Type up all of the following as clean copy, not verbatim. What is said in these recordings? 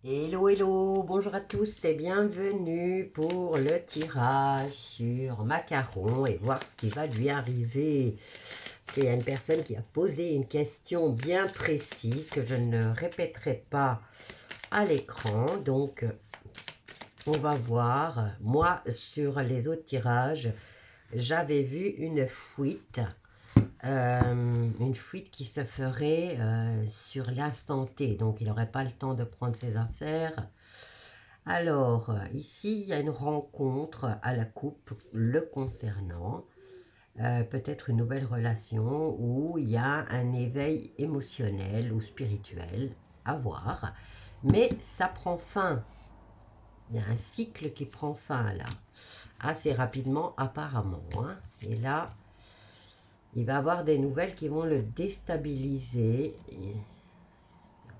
Hello, hello, bonjour à tous et bienvenue pour le tirage sur Macaron et voir ce qui va lui arriver. Parce qu'il y a une personne qui a posé une question bien précise que je ne répéterai pas à l'écran. Donc, on va voir. Moi, sur les autres tirages, j'avais vu une fuite qui se ferait sur l'instant T. Donc, il n'aurait pas le temps de prendre ses affaires. Alors, ici, il y a une rencontre à la coupe le concernant. Peut-être une nouvelle relation où il y a un éveil émotionnel ou spirituel à voir. Mais ça prend fin. Il y a un cycle qui prend fin là. Assez rapidement apparemment. Hein. Et là, il va avoir des nouvelles qui vont le déstabiliser. Et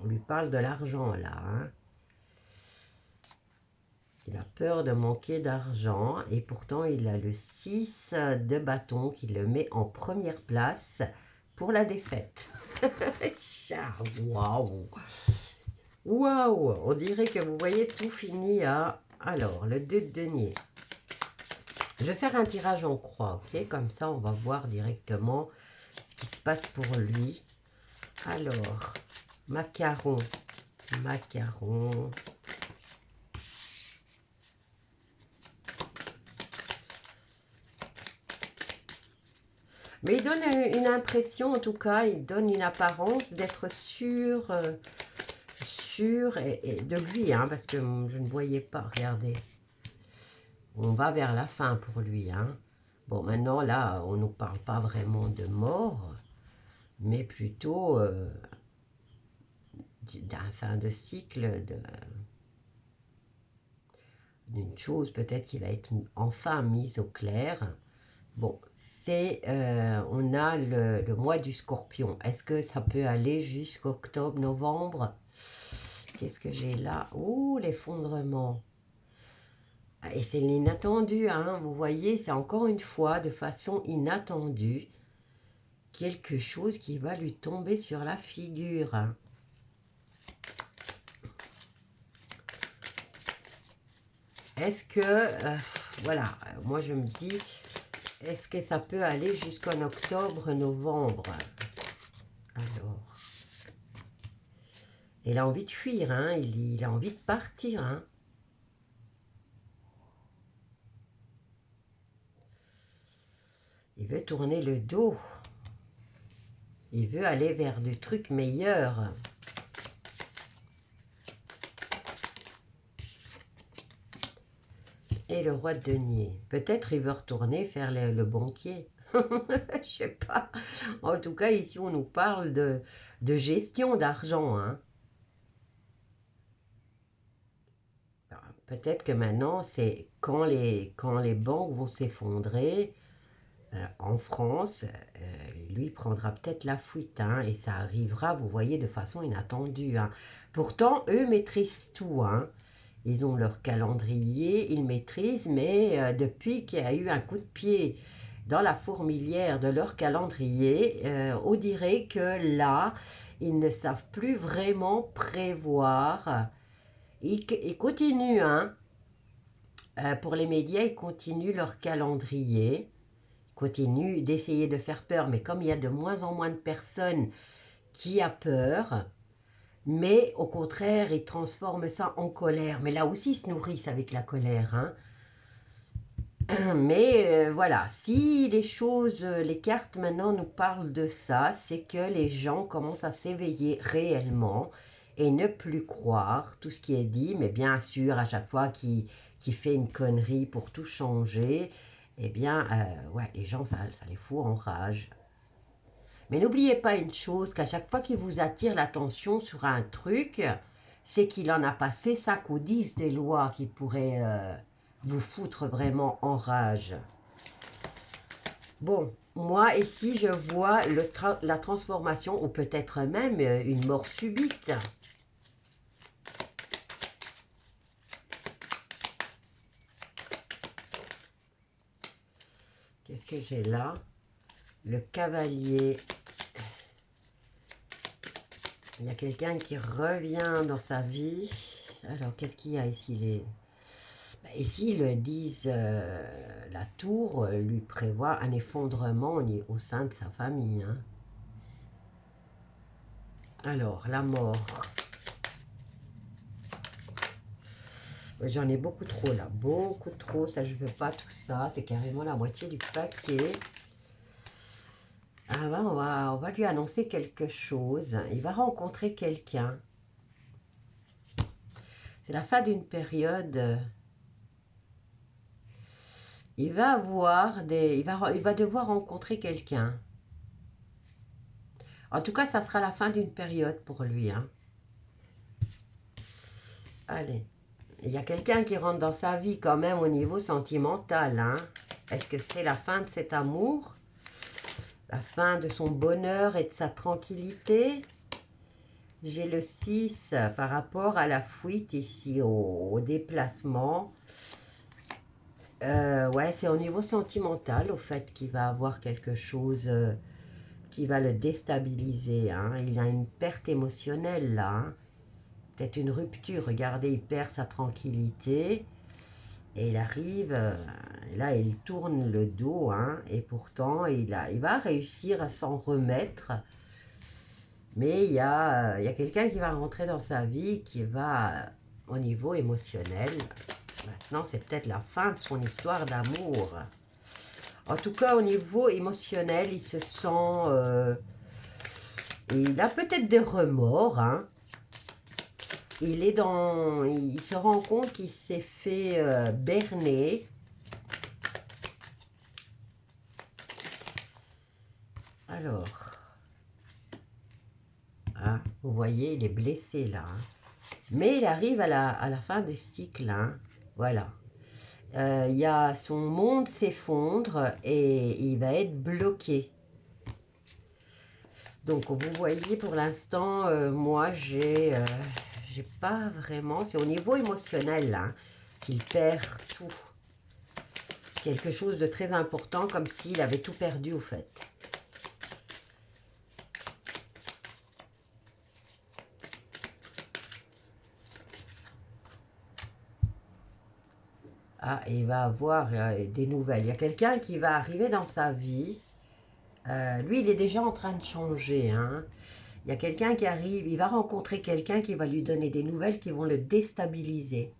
on lui parle de l'argent là. Hein. Il a peur de manquer d'argent et pourtant il a le 6 de bâton qui le met en première place pour la défaite. Waouh! Waouh! On dirait que vous voyez tout fini à... Alors, le 2 de denier. Je vais faire un tirage en croix, ok? Comme ça, on va voir directement ce qui se passe pour lui. Alors, macaron, macaron... Mais il donne une impression, en tout cas, il donne une apparence d'être sûr, sûr et de lui, hein, parce que je ne voyais pas, regardez. On va vers la fin pour lui. Hein. Bon, maintenant, là, on ne nous parle pas vraiment de mort, mais plutôt d'un fin de cycle, d'une chose peut-être qui va être enfin mise au clair. Bon, on a le mois du Scorpion. Est-ce que ça peut aller jusqu'octobre, novembre? Qu'est-ce que j'ai là? Oh, l'effondrement. Et c'est l'inattendu, hein. Vous voyez, c'est encore une fois de façon inattendue quelque chose qui va lui tomber sur la figure. Hein. Est-ce que, voilà, moi je me dis, est-ce que ça peut aller jusqu'en octobre, novembre? Alors, il a envie de fuir, hein, il a envie de partir. Hein. Il veut tourner le dos. Il veut aller vers du truc meilleur. Et le roi de denier. Peut-être il veut retourner faire le banquier. Je sais pas. En tout cas, ici, on nous parle de gestion d'argent. Hein. Peut-être que maintenant, c'est quand les banques vont s'effondrer en France, lui prendra peut-être la fuite. Hein, et ça arrivera, vous voyez, de façon inattendue. Hein. Pourtant, eux maîtrisent tout. Hein. Ils ont leur calendrier, ils maîtrisent, mais depuis qu'il y a eu un coup de pied dans la fourmilière de leur calendrier, on dirait que là, ils ne savent plus vraiment prévoir. Ils continuent, hein. Pour les médias, ils continuent leur calendrier, ils continuent d'essayer de faire peur, mais comme il y a de moins en moins de personnes qui a peur, mais au contraire, ils transforment ça en colère. Mais là aussi, ils se nourrissent avec la colère. Hein. Mais voilà, si les choses, les cartes maintenant nous parlent de ça, c'est que les gens commencent à s'éveiller réellement et ne plus croire tout ce qui est dit. Mais bien sûr, à chaque fois qu'il fait une connerie pour tout changer, eh bien, ouais, les gens, ça les fout en rage. Mais n'oubliez pas une chose, qu'à chaque fois qu'il vous attire l'attention sur un truc, c'est qu'il en a passé 5 ou 10 des lois qui pourraient vous foutre vraiment en rage. Bon, moi ici je vois la transformation ou peut-être même une mort subite. Qu'est-ce que j'ai là? Le cavalier. Il y a quelqu'un qui revient dans sa vie. Alors, qu'est-ce qu'il y a ici ici, ils le disent, la tour lui prévoit un effondrement au sein de sa famille. Hein. Alors, la mort. J'en ai beaucoup trop là, beaucoup trop, ça je veux pas tout ça, c'est carrément la moitié du paquet. Ah ben, on va lui annoncer quelque chose, il va rencontrer quelqu'un. C'est la fin d'une période, il va devoir rencontrer quelqu'un. En tout cas, ça sera la fin d'une période pour lui. Hein. Allez. Il y a quelqu'un qui rentre dans sa vie quand même au niveau sentimental. Hein. Est-ce que c'est la fin de cet amour? La fin de son bonheur et de sa tranquillité? J'ai le 6 par rapport à la fuite ici, au déplacement. Ouais, c'est au niveau sentimental, au fait, qu'il va avoir quelque chose qui va le déstabiliser. Hein. Il a une perte émotionnelle là. Hein. Peut-être une rupture. Regardez, il perd sa tranquillité. Et il arrive, là il tourne le dos, hein, et pourtant il va réussir à s'en remettre. Mais il y a quelqu'un qui va rentrer dans sa vie qui va, au niveau émotionnel, maintenant c'est peut-être la fin de son histoire d'amour. En tout cas au niveau émotionnel, il se sent, il a peut-être des remords, hein. Il se rend compte qu'il s'est fait berner. Alors, hein, vous voyez, il est blessé là. Hein. Mais il arrive à la fin du cycle. Hein. Voilà. Il y a son monde s'effondre et il va être bloqué. Donc, vous voyez, pour l'instant, moi, j'ai pas vraiment... C'est au niveau émotionnel hein, qu'il perd tout. Quelque chose de très important, comme s'il avait tout perdu, au fait. Ah, et il va avoir des nouvelles. Il y a quelqu'un qui va arriver dans sa vie. Lui, il est déjà en train de changer. Hein. Il y a quelqu'un qui arrive, il va rencontrer quelqu'un qui va lui donner des nouvelles qui vont le déstabiliser.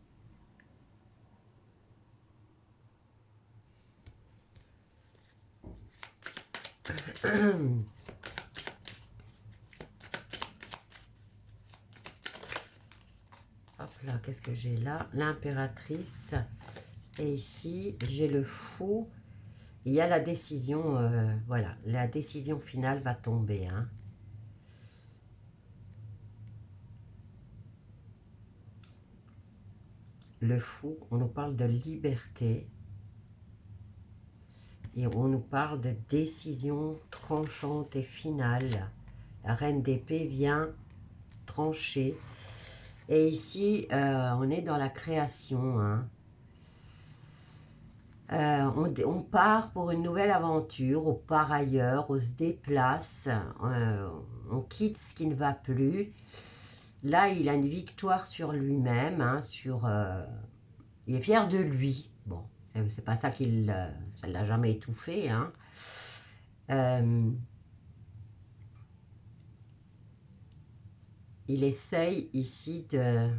Hop là, qu'est-ce que j'ai là? L'impératrice. Et ici, j'ai le fou. Il y a la décision, voilà, la décision finale va tomber. Hein. Le fou, on nous parle de liberté. Et on nous parle de décision tranchante et finale. La reine d'épée vient trancher. Et ici, on est dans la création. Hein. On part pour une nouvelle aventure, on part ailleurs, on se déplace, on quitte ce qui ne va plus. Là, il a une victoire sur lui-même, hein, il est fier de lui. Bon, c'est pas ça ça ne l'a jamais étouffé. Hein. Il essaye ici de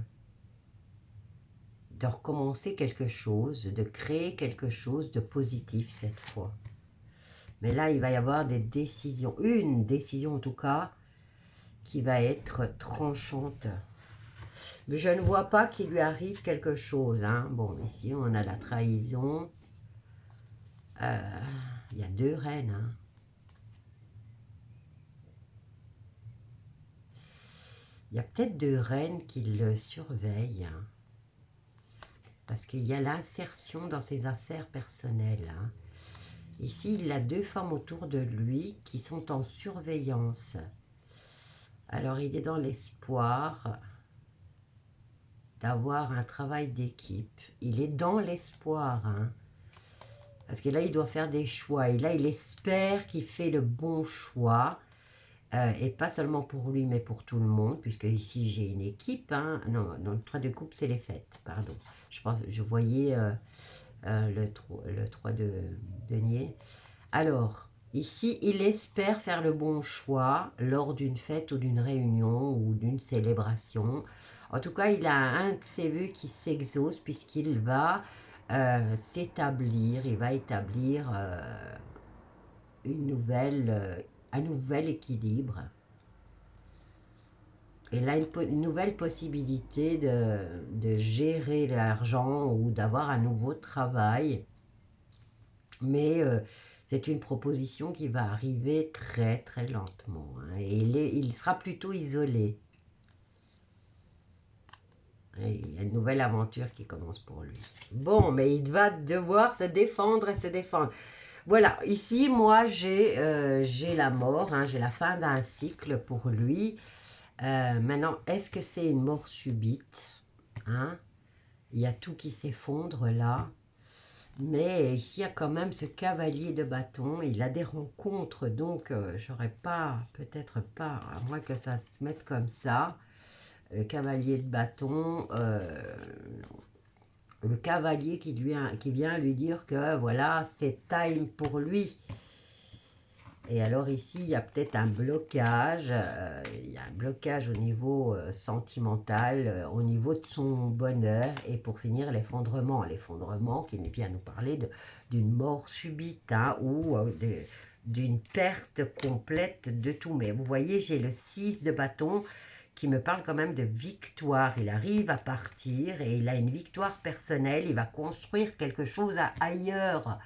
recommencer quelque chose, de créer quelque chose de positif cette fois. Mais là, il va y avoir des décisions, une décision en tout cas, qui va être tranchante. Mais je ne vois pas qu'il lui arrive quelque chose. Hein. Bon, ici, on a la trahison. Il y a 2 reines. Hein. Il y a peut-être 2 reines qui le surveillent. Hein. Parce qu'il y a l'insertion dans ses affaires personnelles. Hein. Ici, il a 2 femmes autour de lui qui sont en surveillance. Alors, il est dans l'espoir d'avoir un travail d'équipe. Il est dans l'espoir. Hein. Parce que là, il doit faire des choix. Et là, il espère qu'il fait le bon choix. et pas seulement pour lui, mais pour tout le monde, puisque ici j'ai une équipe. Hein. Non, dans le 3 de coupe, c'est les fêtes, pardon. Je voyais le 3 de denier. Alors, ici, il espère faire le bon choix lors d'une fête ou d'une réunion ou d'une célébration. En tout cas, il a un de ses vœux qui s'exauce puisqu'il va s'établir, il va établir un nouvel équilibre. Et là, une nouvelle possibilité de gérer l'argent ou d'avoir un nouveau travail. Mais c'est une proposition qui va arriver très très lentement. Hein, et il sera plutôt isolé. Et il y a une nouvelle aventure qui commence pour lui. Bon, mais il va devoir se défendre et se défendre. Voilà, ici, moi, j'ai la mort, hein, j'ai la fin d'un cycle pour lui. Maintenant, est-ce que c'est une mort subite, hein? Il y a tout qui s'effondre là. Mais ici, il y a quand même ce cavalier de bâton. Il a des rencontres, donc j'aurais pas, peut-être pas, à moins que ça se mette comme ça. Le cavalier de bâton, le cavalier qui vient lui dire que voilà, c'est time pour lui. Et alors ici, il y a peut-être un blocage, il y a un blocage au niveau sentimental, au niveau de son bonheur, et pour finir, l'effondrement qui vient nous parler d'une mort subite, hein, ou d'une perte complète de tout. Mais vous voyez, j'ai le 6 de bâton qui me parle quand même de victoire. Il arrive à partir et il a une victoire personnelle, il va construire quelque chose ailleurs.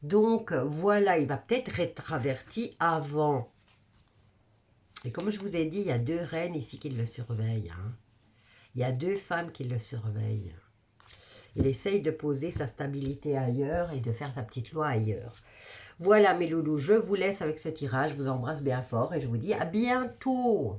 Donc voilà, il va peut-être être averti avant. Et comme je vous ai dit, il y a 2 reines ici qui le surveillent. Hein. Il y a 2 femmes qui le surveillent. Il essaye de poser sa stabilité ailleurs et de faire sa petite loi ailleurs. Voilà mes loulous, je vous laisse avec ce tirage. Je vous embrasse bien fort et je vous dis à bientôt.